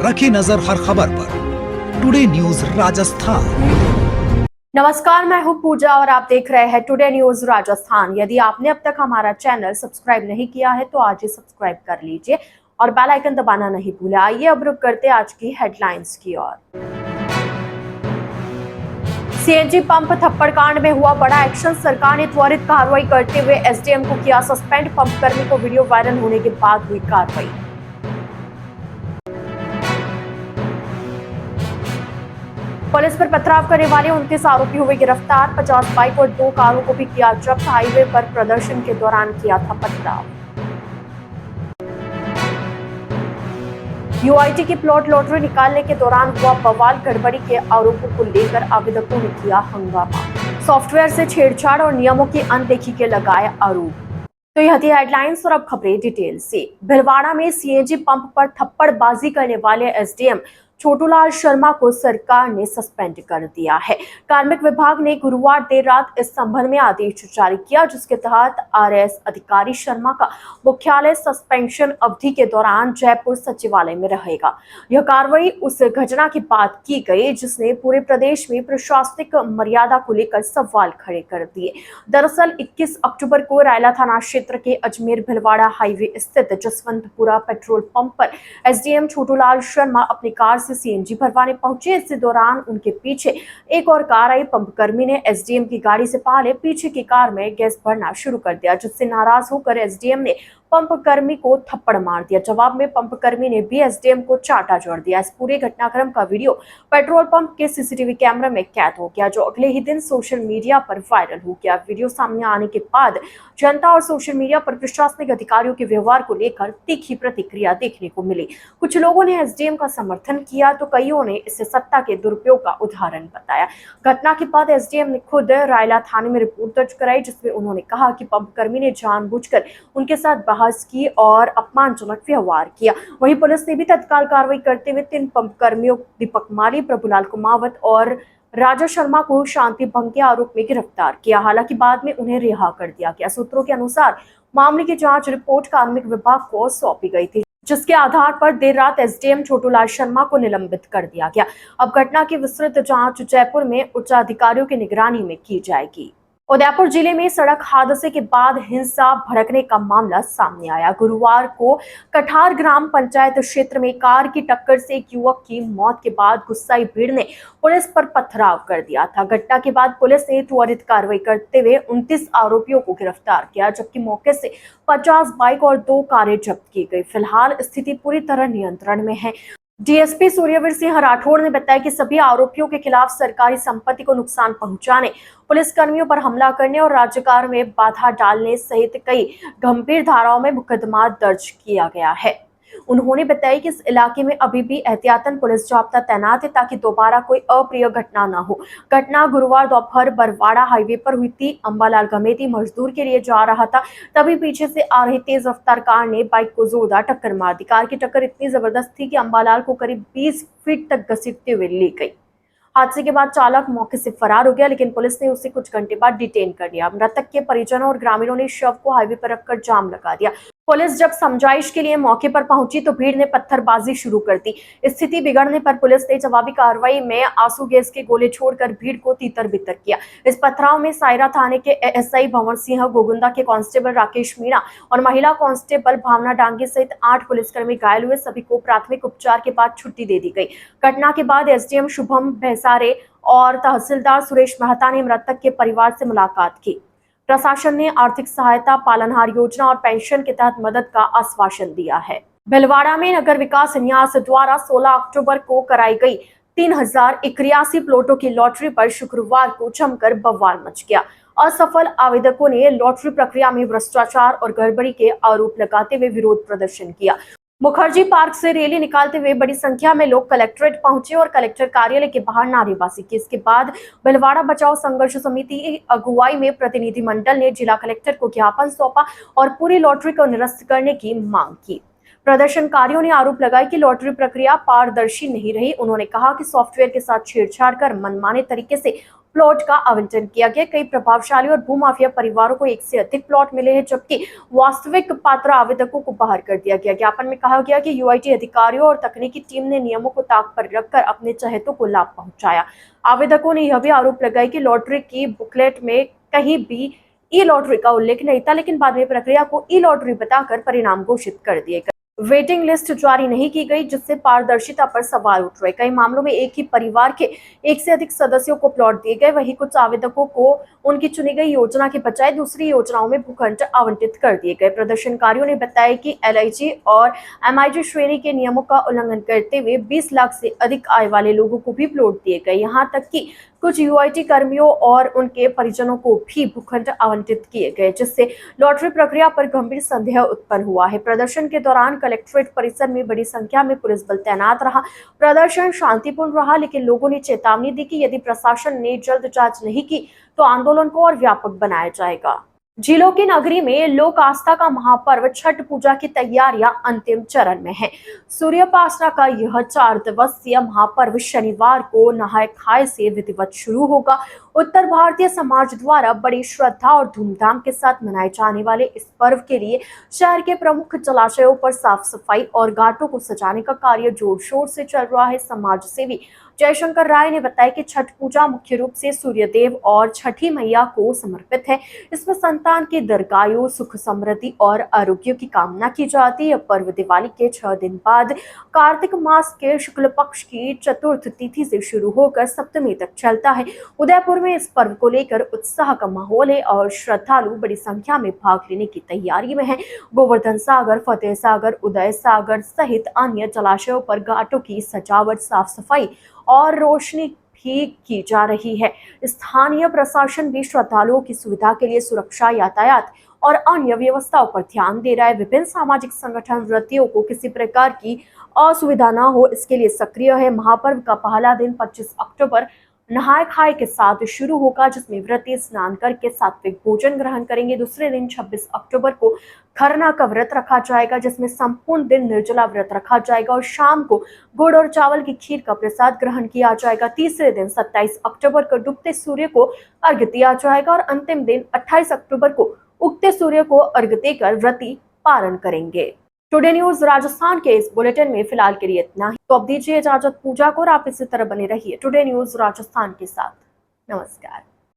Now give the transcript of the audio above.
रखी नजर हर खबर पर। Today news Rajasthan. नमस्कार, मैं हूं पूजा और आप देख रहे हैं टुडे न्यूज राजस्थान। यदि आपने अब तक हमारा चैनल सब्सक्राइब नहीं किया है तो आज ही सब्सक्राइब कर लीजिए और बेल आइकन दबाना नहीं भूलें। आइए अब रुक करते आज की हेडलाइंस की ओर। सीएनजी पंप थप्पड़ कांड में हुआ बड़ा एक्शन। सरकार ने त्वरित कार्रवाई करते हुए एसडीएम को किया सस्पेंड। पंप कर्मी को वीडियो वायरल होने के बाद हुई कार्रवाई। पुलिस पर पथराव करने वाले 29 आरोपी हुए गिरफ्तार। 50 बाइक और 2 कारों को भी किया जब्त। हाईवे पर प्रदर्शन के दौरान किया था पथराव। यूआईटी की प्लॉट लॉटरी निकालने के दौरान हुआ बवाल। गड़बड़ी के आरोपों को लेकर आवेदकों ने किया हंगामा। सॉफ्टवेयर से छेड़छाड़ और नियमों की अनदेखी के लगाए आरोप। तो यह थी हेडलाइंस और अब खबरें डिटेल से। भिलवाड़ा में सीएनजी पंप पर थप्पड़बाजी करने वाले एसडीएम छोटूलाल शर्मा को सरकार ने सस्पेंड कर दिया है। कार्मिक विभाग ने गुरुवार देर रात इस संबंध में आदेश जारी किया, जिसके तहत आरएस अधिकारी शर्मा का मुख्यालय सस्पेंशन अवधि के दौरान जयपुर सचिवालय में रहेगा। यह कार्रवाई उस घटना के बाद की गई जिसने पूरे प्रदेश में प्रशासनिक मर्यादा को लेकर सवाल खड़े कर दिए। दरअसल 21 अक्टूबर को रायला थाना क्षेत्र के अजमेर भिलवाड़ा हाईवे स्थित जसवंतपुरा पेट्रोल पंप पर एसडीएम छोटूलाल शर्मा अपनी कार से सीएनजी भरवाने पहुंचे। इस दौरान उनके पीछे एक और कार आई। पंप कर्मी ने एसडीएम की गाड़ी से पहले पीछे की कार में गैस भरना शुरू कर दिया, जिससे नाराज होकर एसडीएम ने पंप कर्मी को थप्पड़ मार दिया। जवाब में पंप कर्मी ने भी एसडीएम को चाटा जड़ दिया। इस पूरे घटनाक्रम का वीडियो पेट्रोल पंप के सीसीटीवी कैमरे में कैद हो गया, जो अगले ही दिन सोशल मीडिया पर वायरल हो गया। वीडियो सामने आने के बाद जनता और सोशल मीडिया पर प्रशासनिक अधिकारियों के व्यवहार को लेकर तीखी प्रतिक्रिया देखने को मिली। कुछ लोगों ने एसडीएम का समर्थन किया तो कईयों ने इसे सत्ता के दुरुपयोग का उदाहरण बताया। घटना के बाद एसडीएम ने खुद रायला थाने में रिपोर्ट दर्ज कराई, जिसमें उन्होंने कहा कि पंप कर्मी ने जानबूझकर उनके साथ बहस की और अपमानजनक व्यवहार किया। वहीं पुलिस ने भी तत्काल कार्रवाई करते हुए 3 पंप कर्मियों दीपक माली, प्रभुलाल कुमावत और राजा शर्मा को शांति भंग के आरोप में गिरफ्तार किया। हालांकि बाद में उन्हें रिहा कर दिया गया। सूत्रों के अनुसार मामले की जांच रिपोर्ट कार्मिक विभाग को सौंपी गई थी, जिसके आधार पर देर रात एसडीएम छोटूलाल शर्मा को निलंबित कर दिया गया। अब घटना की विस्तृत जांच जयपुर में उच्च अधिकारियों की निगरानी में की जाएगी। उदयपुर जिले में सड़क हादसे के बाद हिंसा भड़कने का मामला सामने आया। गुरुवार को कठार ग्राम पंचायत क्षेत्र में कार की टक्कर से एक युवक की मौत के बाद गुस्साई भीड़ ने पुलिस पर पथराव कर दिया था। घटना के बाद पुलिस ने त्वरित कार्रवाई करते हुए 29 आरोपियों को गिरफ्तार किया, जबकि मौके से 50 बाइक और 2 कारें जब्त की गई। फिलहाल स्थिति पूरी तरह नियंत्रण में है। डीएसपी सूर्यवीर सिंह राठौड़ ने बताया कि सभी आरोपियों के खिलाफ सरकारी संपत्ति को नुकसान पहुंचाने, पुलिस कर्मियों पर हमला करने और राज्यकार में बाधा डालने सहित कई गंभीर धाराओं में मुकदमा दर्ज किया गया है। उन्होंने बताया कि इस इलाके में अभी भी एहतियातन पुलिस जाब्ता तैनात है, ताकि दोबारा कोई अप्रिय घटना न हो। घटना गुरुवार दोपहर बरवाड़ा हाईवे पर हुई थी। अंबालाल गमेती मजदूर के लिए जा रहा था, तभी पीछे से आ रही तेज रफ्तार कार ने बाइक को जोरदार टक्कर मार दी। कार की टक्कर इतनी जबरदस्त थी कि अंबालाल को करीब 20 फीट तक घसीटते हुए ले गई। हादसे के बाद चालक मौके से फरार हो गया, लेकिन पुलिस ने उसे कुछ घंटे बाद डिटेन कर लिया। मृतक के परिजनों और ग्रामीणों ने शव को हाईवे पर रखकर जाम लगा दिया। पुलिस जब समझाइश के लिए मौके पर पहुंची तो भीड़ ने पत्थरबाजी शुरू कर दी। स्थिति बिगड़ने पर पुलिस ने जवाबी कार्रवाई में आंसू गैस के गोले छोड़कर भीड़ को तीतर-बितर किया। इस पथराव में सायरा थाने के एएसआई भंवर सिंह, गोगुंदा के कांस्टेबल राकेश मीणा और महिला कांस्टेबल भावना डांगे सहित 8 पुलिसकर्मी घायल हुए। सभी को प्राथमिक उपचार के बाद छुट्टी दे दी गई। घटना के बाद एसडीएम शुभम भैसारे और तहसीलदार सुरेश मेहता ने मृतक के परिवार से मुलाकात की। प्रशासन ने आर्थिक सहायता, पालनहार योजना और पेंशन के तहत मदद का आश्वासन दिया है। भिलवाड़ा में नगर विकास न्यास द्वारा 16 अक्टूबर को कराई गई 3081 प्लॉटों की लॉटरी पर शुक्रवार को जमकर बवाल मच गया। असफल आवेदकों ने लॉटरी प्रक्रिया में भ्रष्टाचार और गड़बड़ी के आरोप लगाते हुए विरोध प्रदर्शन किया। मुखर्जी पार्क से रैली निकालते हुए बड़ी संख्या में लोग कलेक्ट्रेट पहुंचे और कलेक्टर कार्यालय के बाहर नारेबाजी की। इसके बाद भिलवाड़ा बचाओ संघर्ष समिति की अगुवाई में प्रतिनिधिमंडल ने जिला कलेक्टर को ज्ञापन सौंपा और पूरी लॉटरी को निरस्त करने की मांग की। प्रदर्शनकारियों ने आरोप लगाया कि लॉटरी प्रक्रिया पारदर्शी नहीं रही। उन्होंने कहा कि सॉफ्टवेयर के साथ छेड़छाड़ कर मनमाने तरीके से प्लॉट का आवंटन किया गया। कई प्रभावशाली और भूमाफिया परिवारों को एक से अधिक प्लॉट मिले हैं, जबकि वास्तविक पात्र आवेदकों को बाहर कर दिया गया। ज्ञापन में कहा गया कि यूआईटी अधिकारियों और तकनीकी टीम ने नियमों को ताक पर रखकर अपने चहेतों को लाभ पहुंचाया। आवेदकों ने यह भी आरोप लगाया कि लॉटरी की बुकलेट में कहीं भी ई लॉटरी का उल्लेख नहीं था, लेकिन बाद में प्रक्रिया को ई लॉटरी बताकर परिणाम घोषित कर दिए गए। वेटिंग लिस्ट जारी नहीं की गई, जिससे पारदर्शिता पर सवाल उठ रहे। कई मामलों में एक ही परिवार के एक से अधिक सदस्यों को प्लॉट दिए गए। वहीं कुछ आवेदकों को उनकी चुनी गई योजना के बजाय दूसरी योजनाओं में भूखंड आवंटित कर दिए गए। प्रदर्शनकारियों ने बताया कि एलआईजी और एमआईजी श्रेणी के नियमों का उल्लंघन करते हुए 20 लाख से अधिक आय वाले लोगों को भी प्लॉट दिए गए। यहाँ तक कि कुछ यूआईटी कर्मियों और उनके परिजनों को भी भूखंड आवंटित किए गए, जिससे लॉटरी प्रक्रिया पर गंभीर संदेह उत्पन्न हुआ है। प्रदर्शन के दौरान कलेक्ट्रेट परिसर में बड़ी संख्या में पुलिस बल तैनात रहा। प्रदर्शन शांतिपूर्ण रहा, लेकिन लोगों ने चेतावनी दी कि यदि प्रशासन ने जल्द जांच नहीं की तो आंदोलन को और व्यापक बनाया जाएगा। जिलों की नगरी में लोक आस्था का महापर्व छठ पूजा की तैयारियां अंतिम चरण में है। सूर्योपासना का यह 4 दिवसीय महापर्व शनिवार को नहाय खाए से विधिवत शुरू होगा। उत्तर भारतीय समाज द्वारा बड़ी श्रद्धा और धूमधाम के साथ मनाए जाने वाले इस पर्व के लिए शहर के प्रमुख जलाशयों पर साफ सफाई और घाटों को सजाने का कार्य जोर शोर से चल रहा है। समाज सेवी जयशंकर राय ने बताया कि छठ पूजा मुख्य रूप से सूर्यदेव और छठी मैया को समर्पित है। इसमें संतान की दीर्घायु, सुख समृद्धि और आरोग्य की कामना की जाती है। यह पर्व दिवाली के 6 दिन बाद कार्तिक मास के शुक्ल पक्ष की चतुर्थ तिथि से शुरू होकर सप्तमी तक चलता है। उदयपुर में इस पर्व को लेकर उत्साह का माहौल है और श्रद्धालु बड़ी संख्या में भाग लेने की तैयारी में है। गोवर्धन सागर, फतेह सागर, उदय सागर सहित अन्य जलाशयों पर घाटों की सजावट, साफ सफाई और रोशनी भी की जा रही है। स्थानीय प्रशासन भी श्रद्धालुओं की सुविधा के लिए सुरक्षा, यातायात और अन्य व्यवस्थाओं पर ध्यान दे रहा है। विभिन्न सामाजिक संगठन व्रतियों को किसी प्रकार की असुविधा न हो, इसके लिए सक्रिय है। महापर्व का पहला दिन 25 अक्टूबर नहाय खाए के साथ शुरू होगा, जिसमें व्रती स्नान करके सात्विक भोजन ग्रहण करेंगे। दूसरे दिन 26 अक्टूबर को खरना का व्रत रखा जाएगा, जिसमें संपूर्ण दिन निर्जला व्रत रखा जाएगा और शाम को गुड़ और चावल की खीर का प्रसाद ग्रहण किया जाएगा। तीसरे दिन 27 अक्टूबर को डूबते सूर्य को अर्घ्य दिया जाएगा और अंतिम दिन 28 अक्टूबर को उगते सूर्य को अर्घ्य देकर व्रती पारण करेंगे। टुडे न्यूज राजस्थान के इस बुलेटिन में फिलहाल के लिए इतना ही। तो अब दीजिए इजाजत पूजा को और आप इसी तरह बने रहिए टुडे न्यूज राजस्थान के साथ। नमस्कार।